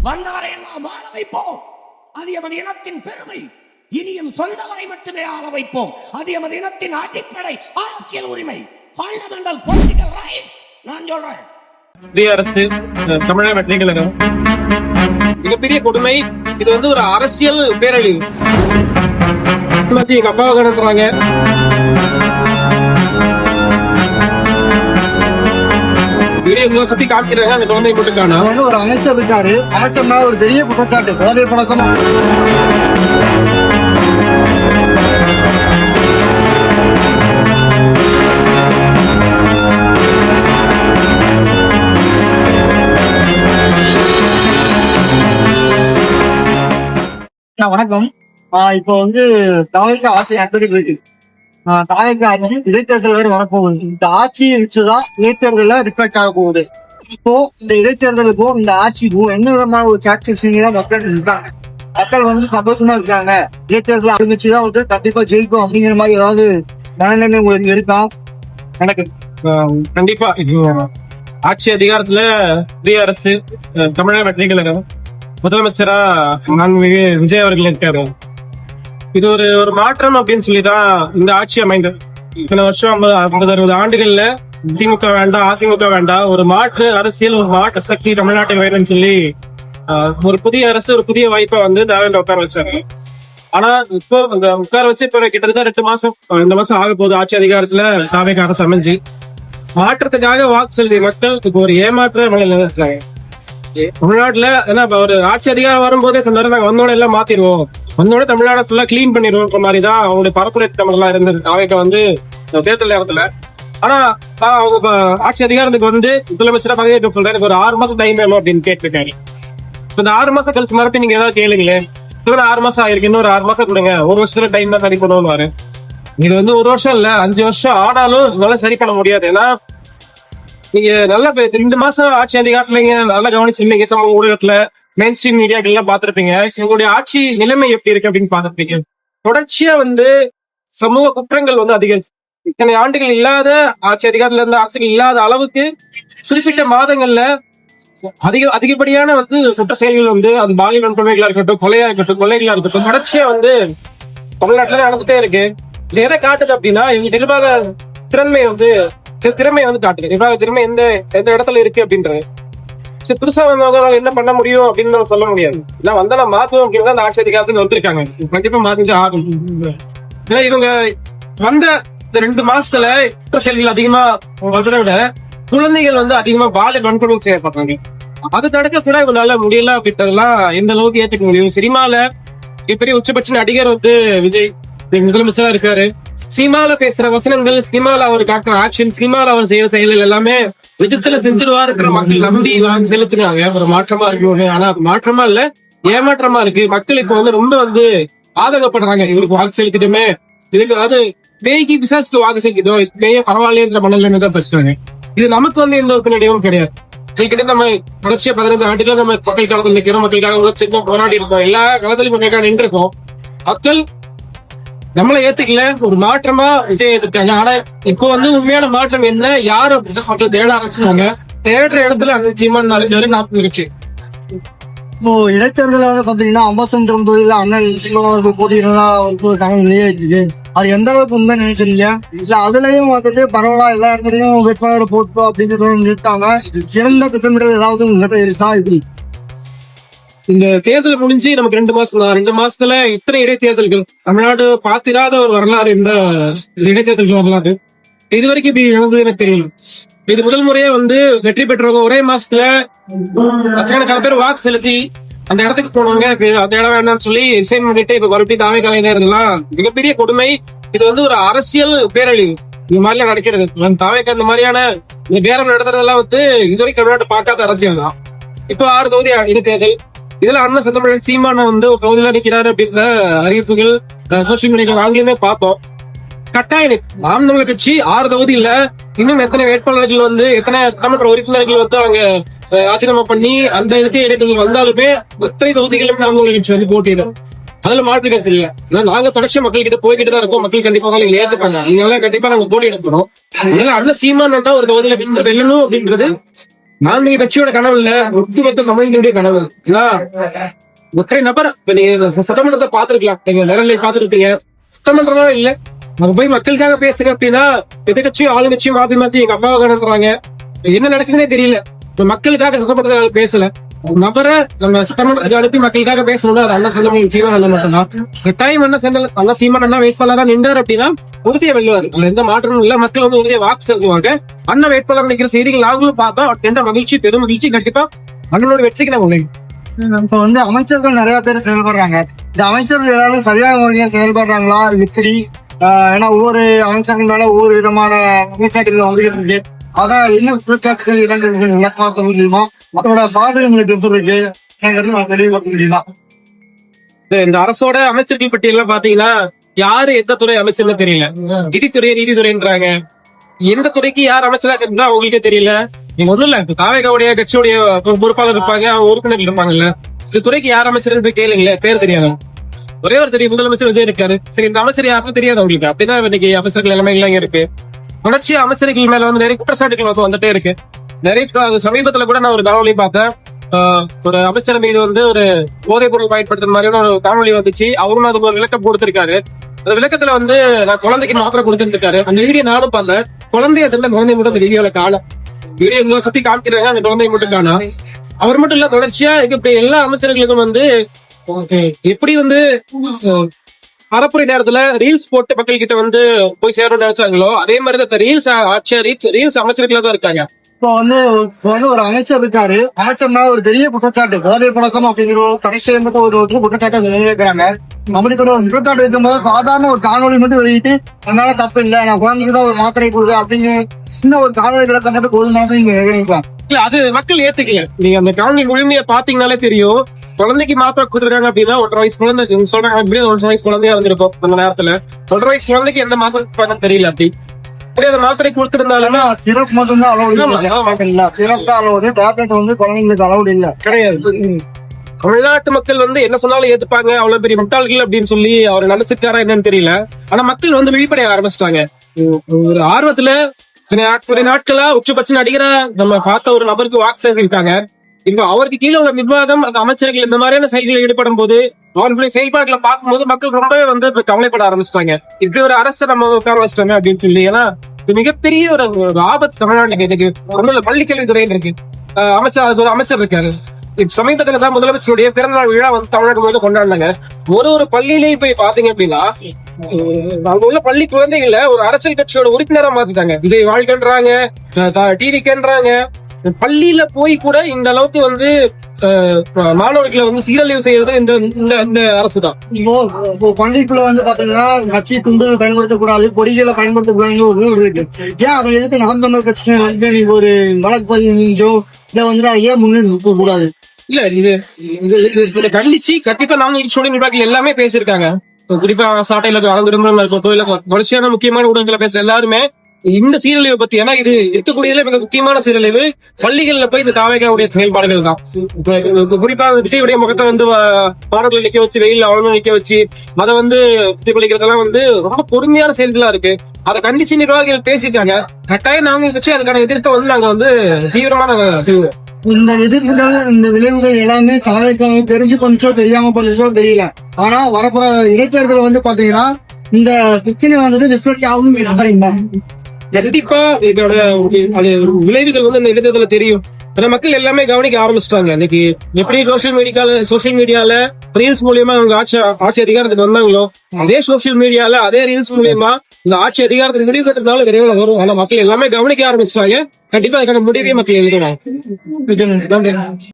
வந்தவரை எல்லாம் ஆள வைப்போம். அது எமது இனத்தின் பெருமை. இனியும் சொந்தவரை மட்டுமே ஆள வைப்போம். அது எமது இனத்தின் அடிப்படை அரசியல் உரிமை. Fundamental political rights. நான் சொல்றேன், இந்திய அரசு, தமிழக வெற்றி கழகம் மிகப்பெரிய கொடுமை. இது வந்து ஒரு அரசியல் பேரழிவு. எங்க அப்பாவை கடந்துறாங்க. சுத்தி காமிக்கிறாங்க. அந்த குழந்தை மட்டும் காணா. ஒரு அமைச்சர் இருக்காரு. அமைச்சர்னா ஒரு பெரிய குற்றச்சாட்டு. போதை பழக்கம். வணக்கம். இப்போ வந்து தமிழக ஆட்சி நடந்துட்டு இருக்கு. தமிழக ஆட்சி இடைத்தேர்தல் வேறு வரப்போகுது. இந்த ஆட்சியை வச்சுதான் இடைத்தேர்தல ரிஃப்ளெக்ட் ஆக போகுது. இப்போ இந்த இடைத்தேர்தலுக்கும் இந்த ஆட்சிக்கும் என்ன விதமான ஒரு சாட்டிஸ்பேக்ஷன் மக்கள் இருக்காங்க. மக்கள் வந்து சந்தோஷமா இருக்காங்க. இடைத்தேர்தல் ஆரம்பிச்சுதான் வந்து கண்டிப்பா ஜெயிக்கும் அப்படிங்கிற மாதிரி ஏதாவது மனநிலை உங்களுக்கு இருக்கா? எனக்கு கண்டிப்பா இது ஆட்சி அதிகாரத்துல இந்திய அரசு, தமிழக வெற்றி கழகம் முதலமைச்சரா மாண்புமிகு விஜய் அவர்கள் இருக்காரு. இது ஒரு மாற்றம் அப்படின்னு சொல்லிதான் இந்த ஆட்சி அமைந்தது. இத்தனை வருஷம் 50-60 ஆண்டுகள்ல திமுக வேண்டாம், அதிமுக வேண்டாம், ஒரு மாற்று அரசியல், ஒரு மாற்று சக்தி தமிழ்நாட்டில் வேணும்னு சொல்லி ஒரு புதிய அரசு, ஒரு புதிய வாய்ப்பை வந்து தாவேல உட்கார வச்சாங்க. ஆனா இப்போ இந்த உட்கார வச்சு இப்ப கிட்டத்தட்ட 2 மாசம், இந்த மாசம் ஆக போகுது ஆட்சி அதிகாரத்துல தாவேக அரசு அமைஞ்சு. மாற்றத்துக்காக வாக்கு செலுத்திய மக்கள் இப்போ ஒரு ஏமாற்ற நிலையில இருக்காங்க. தமிழ்நாட்டுல ஏன்னா ஒரு ஆட்சி அதிகாரம் வரும்போதே சொன்னாரு, நாங்க வந்தோட எல்லாம் மாத்திடுவோம், வந்தோட தமிழ்நாடு ஃபுல்லா கிளீன் பண்ணிடுவோம் மாதிரிதான் அவங்களுடைய பரப்புரை தமிழ்லாம் இருந்தது அவைக்கு வந்து தேர்தல் நேரத்துல. ஆனா அவங்க ஆட்சி அதிகாரத்துக்கு வந்து முதலமைச்சரா பதவியேற்க சொல்றாரு, ஒரு 6 மாசம் டைம் வேணும் அப்படின்னு கேட்டிருக்காங்க. இந்த 6 மாசம் கழிச்சு மறுபடியும் நீங்க ஏதாவது கேளுங்களேன், 6 மாசம் ஆயிருக்கு, இன்னொரு 6 மாசம் கொடுங்க, 1 வருஷத்துல டைம் தான் சரி பண்ணுவாரு. இது வந்து 1 வருஷம் இல்ல, 5 வருஷம் ஆனாலும் இதனால சரி பண்ண முடியாது. ஏன்னா நீங்க நல்லா 2 மாசம் ஆட்சி அதிகாரத்துல நல்லா கவனிச்சிருந்தீங்க, சமூக ஊடகத்துல மெயின் ஸ்ட்ரீம் மீடியாக்கள் எல்லாம் பாத்துருப்பீங்க. உங்களுடைய ஆட்சி நிலைமை எப்படி இருக்கு அப்படின்னு பாத்துருப்பீங்க. தொடர்ச்சியா வந்து சமூக குற்றங்கள் வந்து அதிகரிச்சு, இத்தனை ஆண்டுகள் இல்லாத ஆட்சி அதிகாரத்துல இருந்த அரசுகள் இல்லாத அளவுக்கு குறிப்பிட்ட மாதங்கள்ல அதிகப்படியான வந்து குற்ற செயல்கள் வந்து அது பாலியல் வன்கொடுமைகளா இருக்கட்டும், கொலையா இருக்கட்டும், கொள்ளைகளா இருக்கட்டும், தொடர்ச்சியா வந்து தமிழ்நாட்டுல நடந்துட்டே இருக்கு. இது எதை காட்டுது அப்படின்னா இவங்க நிர்வாக திறமை வந்து காட்டுது. நிர்வாக திறமை எந்த இடத்துல இருக்கு அப்படின்றது. புதுசா வந்தவங்க என்ன பண்ண முடியும் அப்படின்னு சொல்ல முடியாது. நான் வந்தா நான் மாத்துவோம் அப்படின்னு அந்த ஆட்சி அதிகாரத்துக்கு வந்திருக்காங்க. கண்டிப்பா மாத்தி ஆகும். ஏன்னா இவங்க வந்த இந்த 2 மாசத்துல செயல்கள் அதிகமா வந்ததை விட குழந்தைகள் வந்து அதிகமா பாலியல் வன்கொடுமை செய்யப்படுறாங்க. அதை தடுக்க கூட இவங்களால முடியல அப்படின்றதெல்லாம் எந்த அளவுக்கு ஏற்றுக்க முடியும். சினிமால பெரிய உச்சபட்ச நடிகர் வந்து விஜய் முதலமைச்சரா இருக்காரு. சினிமால பேசுற வசனங்கள், சினிமால அவர் காட்டுற ஆக்ஷன், சினிமால அவர் செய்யற செயல்கள் எல்லாமே நிஜத்துல செஞ்சிருவா இருக்கிற மக்கள் நம்பி வாங்கி செலுத்துறாங்க. ஒரு மாற்றமா இருக்கு. ஆனா அது மாற்றமா இல்ல, ஏமாற்றமா இருக்கு. மக்கள் இப்ப வந்து ரொம்ப வந்து ஆதங்கப்படுறாங்க. இவருக்கு வாக்கு செலுத்திட்டுமே, இதுக்கு அதாவது பேய்க்கு பிசாசுக்கு வாக்கு செலுத்திட்டோம், பேய பரவாயில்லைன்ற மனநிலை தான் பேசுறாங்க. இது நமக்கு வந்து எந்த ஒரு பின்னடைவும் கிடையாது. கிட்ட நம்ம தொடர்ச்சியா 15 ஆண்டுகள் நம்ம மக்கள் காலத்தில் நிற்கிறோம், மக்களுக்காக உழைச்சிருக்கோம், போராடி இருக்கோம், எல்லா காலத்திலும் மக்களுக்காக நின்று இருக்கோம். மக்கள் நம்மள ஏத்துக்கல, ஒரு மாற்றமா விஜய் ஏத்துக்காங்க. ஆனா இப்போ வந்து உண்மையான மாற்றம் என்ன, யாரு அப்படின்னா மக்கள் தேட ஆரம்பிச்சாங்க. தேடுற இடத்துல அந்த சீமான் 40 இருந்துச்சு. இப்போ இடைத்தேர்தல வந்து பாத்தீங்கன்னா 59 அண்ணன் அவர்கள் போட்டியிடறதா ஒரு தகவல் வெளியாயிருக்கு. அது எந்த அளவுக்கு உண்மை நினைக்கிறீங்க? இல்ல அதுலயும் வந்துட்டு பரவாயில்ல எல்லா இடத்துலயும் வேட்பாளரை போட்டோம் அப்படின்னு இருக்காங்க. சிறந்த திட்டமிடல் ஏதாவது உங்ககிட்ட இருக்கா? இது இந்த தேர்தல் முடிஞ்சு நமக்கு 2 மாசம் தான். 2 மாசத்துல இத்தனை இடைத்தேர்தல்கள் தமிழ்நாடு பார்த்திராத ஒரு வரலாறு இந்த இடைத்தேர்தல் வரலாறு. இது வரைக்கும் இப்படி நடந்தது எனக்கு தெரியல. இது முதல் முறையே வந்து வெற்றி பெற்றவங்க ஒரே மாசத்துல லட்சக்கணக்கான பேர் வாக்கு செலுத்தி அந்த இடத்துக்கு போனவங்க அந்த இடம் வேண்டாம்னு சொல்லி ரிசைன் பண்ணிட்டு இப்ப மறுபடியும் தாவே கலைஞர்லாம் மிகப்பெரிய கொடுமை. இது வந்து ஒரு அரசியல் பேரழிவு. இந்த மாதிரிலாம் நடக்கிறது தாவேக்கு அந்த மாதிரியான இந்த பேரம் நடத்துறதெல்லாம் வந்து இதுவரைக்கும் தமிழ்நாட்டு பார்க்காத அரசியல் தான். இப்போ 6 தொகுதி இடைத்தேர்தல், இதுல அண்ணன் செந்தமிழன் சீமான வந்து ஒரு தொகுதியில நிற்கிறாரு அப்படின்ற அறிவிப்புகள் சோசியல் மீடியாக்கள் வாங்கியுமே பார்த்தோம். கட்டாயம் நாம் தமிழர் கட்சி 6 தொகுதியில இன்னும் எத்தனை வேட்பாளர்கள் வந்து எத்தனை சட்டமன்ற உறுப்பினர்கள் வந்து அவங்க ராஜினாமா பண்ணி அந்த இதுக்கு இடைத்தேர்தல் வந்தாலுமே எத்தனை தொகுதிகளும் நாம் தமிழர் கட்சி வந்து போட்டியிடும். அதுல மாற்று கருத்து இல்ல. நாங்க தொடர்ச்சி மக்கள் கிட்ட போய்கிட்டு தான் இருக்கோம். மக்கள் கண்டிப்பா ஏற்றுப்பாங்க. நீங்க கண்டிப்பா நாங்க போட்டியிட போறோம். அண்ணன் சீமான் ஒரு தொகுதியில வெல்லணும் அப்படின்றது நான்கு கட்சியோட கனவு இல்ல, ஒட்டுமொத்த தமிழர்களுடைய கனவு. ஏன்னா ஒற்றை நபர் இப்ப நீங்க சட்டமன்றத்தை பாத்துருக்கலாம், நீங்க நேரலை பாத்துருக்கீங்க. சட்டமன்றமா இல்ல, அங்க போய் மக்களுக்காக பேசுங்க அப்படின்னா எதிர்கட்சியும் ஆளுங்கட்சியும் மாத்தி மாத்தி எங்க அப்பாவை கடந்துறாங்க. என்ன நடக்குதுன்னே தெரியல. இப்ப மக்களுக்காக சட்டமன்றத்தை பேசல, நபரை நம்ம சட்டமன்றத்துக்கு அனுப்பி மக்களுக்காக பேசணும்னா அது அண்ணா செல்வம் சீமான் அண்ணன் மட்டும்தான். டைம் அண்ணா சீமான் அண்ணா வேட்பாளரா நின்றார் அப்படின்னா உறுதியை வெல்லுவார். அதுல எந்த மாற்றமும் இல்ல. மக்கள் வந்து உறுதியை வாக்கு செலுத்துவாங்க. அண்ணா வேட்பாளர் நிற்கிற செய்திகள் நாங்களும் பார்த்தா எந்த மகிழ்ச்சி, பெரும் மகிழ்ச்சி. கண்டிப்பா அண்ணனோட வெற்றிக்கு நான் உழைக்கும். இப்ப வந்து அமைச்சர்கள் நிறைய பேர் செயல்படுறாங்க. இந்த அமைச்சர்கள் எல்லாரும் சரியான முறையா செயல்படுறாங்களா எப்படி? ஏன்னா ஒவ்வொரு அமைச்சர்கள் மேல ஒவ்வொரு விதமான குற்றச்சாட்டுகள் வந்துகிட்டு இருக்கு. அதான் என்ன குற்றச்சாட்டுகள் இடங்கள் இலக்காக்க முடியுமா, அதோட பாதகங்களுக்கு எப்படி இருக்கு நான் தெளிவுபடுத்த முடியுமா? இந்த அரசோட அமைச்சர்கள் பட்டியலாம் பாத்தீங்கன்னா யாரு எந்த துறை அமைச்சர்னு தெரியல. நீதித்துறைன்றாங்க. எந்த துறைக்கு யார் அமைச்சரா இருந்தா அவங்களுக்கே தெரியல. நீங்க ஒண்ணும் இல்ல, தாவேகாவுடைய கட்சியுடைய பொறுப்பாளர் இருப்பாங்க, உறுப்பினர்கள் இருப்பாங்கல்ல, இந்த துறைக்கு யார் அமைச்சர் போய் கேளுங்களேன், பேர் தெரியாது. ஒரே ஒரு தெரியும், முதலமைச்சர் விஜய் இருக்காரு. சரி, இந்த அமைச்சர் யாருன்னு தெரியாது அவங்களுக்கு. அப்படிதான் இன்னைக்கு அமைச்சர்கள் எல்லாமே இங்க இருக்கு. தொடர்ச்சியா அமைச்சர்கள் மேல வந்து நிறைய குற்றச்சாட்டுகள் வந்துட்டே இருக்கு. நிறைய சமீபத்துல கூட நான் ஒரு காணொலி பார்த்தேன். ஒரு அமைச்சர் மீது வந்து ஒரு போதைப் பொருள் பயன்படுத்துற மாதிரியான ஒரு காணொலி வந்துச்சு. அவரும் அதுக்கு ஒரு விளக்கம் கொடுத்திருக்காரு. அந்த விளக்கத்துல வந்து நான் குழந்தைக்கு மாத்திரை கொடுத்துட்டு இருக்காரு. அந்த வீடியோ நானும் பார்த்தேன். குழந்தைய குழந்தை மட்டும் அந்த வீடியோல காண வீடியோ சுத்தி காமிக்கிறாங்க, அந்த குழந்தைய மட்டும் காணா. அவர் மட்டும் இல்ல, தொடர்ச்சியா இப்ப எல்லா அமைச்சர்களுக்கும் வந்து எப்படி வந்து பரப்புரை நேரத்துல ரீல்ஸ் போட்டு மக்கள் கிட்ட வந்து போய் சேரணும்னு நினைச்சாங்களோ அதே மாதிரி இப்ப ரீல்ஸ் அமைச்சர்களா தான் இருக்காங்க. இப்போ வந்து ஒரு அமைச்சர் இருக்காரு. அமைச்சர்னா ஒரு பெரிய குற்றச்சாட்டு, போதை பழக்கம் அப்படிங்கிற ஒரு தடை செய்யப்பட்ட ஒரு குற்றச்சாட்டை நிறைவேற்கிறாங்க. அப்படி கூட ஒரு குற்றச்சாட்டு இருக்கும்போது சாதாரண ஒரு காணொலி மட்டும் வெளியிட்டு அதனால தப்பு இல்லை, நான் குழந்தைக்கு தான் ஒரு மாத்திரை கொடுக்க அப்படிங்க சின்ன ஒரு காணொலி விளக்கம் மட்டும் போதுமானது நீங்க நினைக்கலாம். இல்ல, அது மக்கள் ஏத்துக்கல. நீங்க அந்த காணொலி முழுமையா பாத்தீங்கன்னாலே தெரியும். குழந்தைக்கு மாத்திரை கொடுத்துருக்காங்க அப்படின்னா 1.5 வயசு குழந்தை சொல்றாங்க. அப்படியே 1.5 வயசு குழந்தையா இருந்திருக்கும் அந்த நேரத்துல. 1.5 வயசு குழந்தைக்கு எந்த மாத்திரை தெரியல. அப்படி அந்த மாத்திரை கொடுத்திருந்தாலும் சிரப் மட்டும் தான் அலௌட் இல்ல, சிரப் தான் அலௌட், டேப்லெட் வந்து குழந்தைங்களுக்கு அலௌட் இல்ல கிடையாது. தமிழ்நாட்டு மக்கள் வந்து என்ன சொன்னாலும் ஏத்துப்பாங்க, அவ்வளவு பெரிய முட்டாள்கள் அப்படின்னு சொல்லி அவர் நினைச்சிருக்காரா என்னன்னு தெரியல. ஆனா மக்கள் வந்து விழிப்படைய ஆரம்பிச்சிட்டாங்க. ஒரு ஆர்வத்துல ஒரு நாட்களா உச்சபட்ச நடிகரா நம்ம பார்த்த ஒரு நபருக்கு வாக்கு சேர்த்திருக்காங்க. இப்ப அவருக்கு கீழே உள்ள நிர்வாகம், அந்த அமைச்சர்கள் இந்த மாதிரியான செயல்களில் ஈடுபடும் போது அவர்களுடைய செயல்பாடுகளை பார்க்கும்போது மக்கள் ரொம்பவே வந்து கவலைப்பட ஆரம்பிச்சிட்டாங்க. இப்படி ஒரு அரசை நம்ம உட்கார வச்சிட்டாங்க அப்படின்னு சொல்லி. ஏன்னா இது மிகப்பெரிய ஒரு ஆபத்து தமிழ்நாட்டுக்கு. இன்னைக்கு ஒன்றும் பள்ளிக்கல்வித்துறைன்னு இருக்கு, அதுக்கு ஒரு அமைச்சர் இருக்காரு. சமீபத்துல தான் முதலமைச்சருடைய பிறந்தநாள் விழா வந்து தமிழ்நாடு முழுக்க கொண்டாடினாங்க. ஒரு பள்ளியிலையும் போய் பாத்தீங்க அப்படின்னா அங்க உள்ள பள்ளி குழந்தைகளை ஒரு அரசியல் கட்சியோட உறுப்பினரா மாத்திட்டாங்க. விஜய் வாழ்க்கைன்றாங்க, டிவிக்குன்றாங்க. பள்ளியில போய் கூட இந்த அளவுக்கு வந்து மாணவர்களை வந்து சீரழிவு செய்யறது இந்த அரசு தான். இப்போ பள்ளிக்குள்ள வந்து பாத்தீங்கன்னா கட்சி துண்டுகள் பயன்படுத்தக்கூடாது, பொறிகளை பயன்படுத்தக்கூடாது. ஏன் அதை எதிர்த்து நாம் தமிழர் கட்சி வந்து ஒரு வழக்கு பதிவு இதை வந்து ஏன் முன்னெடுக்க கூடாது? இல்ல, இது கண்டிச்சு கண்டிப்பா நாங்க ஸ்டூடெண்ட் நிர்வாகிகள் எல்லாமே பேசியிருக்காங்க. குறிப்பா சாட்டையில தொடர்ச்சியான முக்கியமான ஊடகங்களை பேசுற எல்லாருமே இந்த சீரழிவை பத்தி. ஏன்னா இது இருக்கக்கூடியதுல மிக முக்கியமான சீரழிவு பள்ளிகள்ல போய் இந்த தாவேகாவுடைய செயல்பாடுகள் தான். குறிப்பா விஜயுடைய முகத்தை வந்து மாணவர்கள் நிக்க வச்சு, வெயில் அவ்வளவு நிக்க வச்சு அதை வந்து பிரதிபலிக்கிறதெல்லாம் வந்து ரொம்ப பொறுமையான செயல்களா இருக்கு. அதை கண்டிச்சு நிர்வாகிகள் பேசியிருக்காங்க. கட்டாயம் நாங்க கட்சி அதுக்கான எதிர்ப்பை வந்து நாங்க வந்து தீவிரமான செய்வோம். இந்த எதிர்ப்புகள், இந்த விளைவுகள் எல்லாமே தாவேகாவை தெரிஞ்சு கொஞ்சோ தெரியாம கொஞ்சோ தெரியல. ஆனா வரப்போற இடைத்தேர்தல் வந்து பாத்தீங்கன்னா இந்த பிரச்சனை வந்து ரிஃப்ளெக்ட் ஆகும் நம்புறீங்க? கண்டிப்பா இதோட விளைவுகள் வந்து இந்த இடைத்தேர்தல தெரியும். மக்கள் எல்லாமே கவனிக்க ஆரம்பிச்சிட்டாங்க. இன்னைக்கு எப்படி சோசியல் மீடியால ரீல்ஸ் மூலியமா அவங்க ஆட்சி அதிகாரத்துக்கு வந்தாங்களோ, அதே சோசியல் மீடியால அதே ரீல்ஸ் மூலியமா இந்த ஆட்சி அதிகாரத்துக்கு முடிவு கட்டுறதுனால விரைவில் வரும். ஆனா மக்கள் எல்லாமே கவனிக்க ஆரம்பிச்சிட்டாங்க. கண்டிப்பா அதுக்கான முடிவே மக்கள் எழுதுவாங்க.